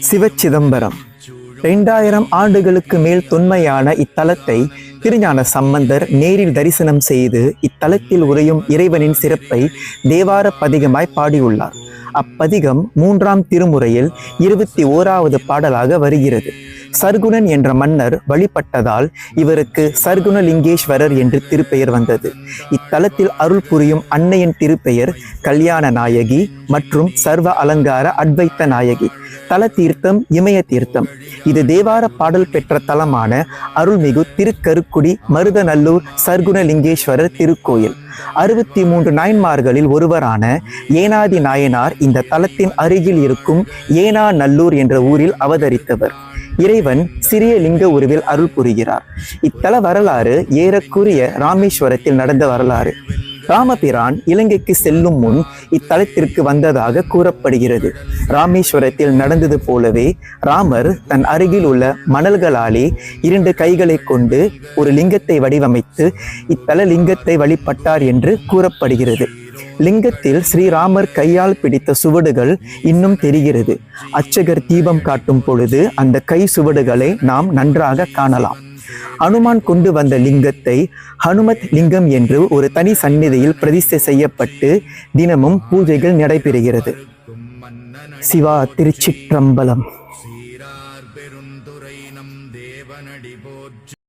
சிவச்சிதம்பரம் 2000 ஆண்டுகளுக்கு மேல் தொன்மையான இத்தலத்தை திருஞான சம்பந்தர் நேரில் தரிசனம் செய்து இத்தலத்தில் உறையும் இறைவனின் சிறப்பை தேவார பதிகமாய் பாடியுள்ளார். அப்பதிகம் 3ஆம் திருமுறையில் 21வது பாடலாக வருகிறது. சர்க்குணன் என்ற மன்னர் வழிபட்டதால் இவருக்கு சர்க்குணலிங்கேஸ்வரர் என்று திருப்பெயர் வந்தது. இத்தலத்தில் அருள் புரியும் அன்னையின் திருப்பெயர் கல்யாண நாயகி மற்றும் சர்வ அலங்கார அத்வைத்த நாயகி. தல தீர்த்தம் இமய தீர்த்தம். இது தேவார பாடல் பெற்ற தலமான அருள்மிகு திருக்கருக்குடி மருதநல்லூர் சர்க்குணலிங்கேஸ்வரர் திருக்கோயில். 63 நாயன்மார்களில் ஒருவரான ஏனாதி நாயனார் இந்த தலத்தின் அருகில் இருக்கும் ஏனாநல்லூர் என்ற ஊரில் அவதரித்தவர். இறைவன் சிறிய லிங்க உருவில் அருள் புரிகிறார். இத்தல வரலாறு ஏறக்குரிய ராமேஸ்வரத்தில் நடந்த வரலாறு. ராமபிரான் இலங்கைக்கு செல்லும் முன் இத்தலத்திற்கு வந்ததாக கூறப்படுகிறது. ராமேஸ்வரத்தில் நடந்தது போலவே ராமர் தன் அருகில் உள்ள மணல்களாலே 2 கைகளை கொண்டு ஒரு லிங்கத்தை வடிவமைத்து இத்தல லிங்கத்தை வழிபட்டார் என்று கூறப்படுகிறது. லிங்கத்தில் ஸ்ரீராமர் கையால் பிடித்த சுவடுகள் இன்னும் தெரிகிறது. அர்ச்சகர் தீபம் காட்டும் பொழுது அந்த கை சுவடுகளை நாம் நன்றாக காணலாம். அனுமான் கொண்டு வந்த லிங்கத்தை ஹனுமத் லிங்கம் என்று ஒரு தனி சந்நிதியில் பிரதிஷ்டை செய்யப்பட்டு தினமும் பூஜைகள் நடைபெறுகிறது. சிவா திருச்சிற்றம்பலம்.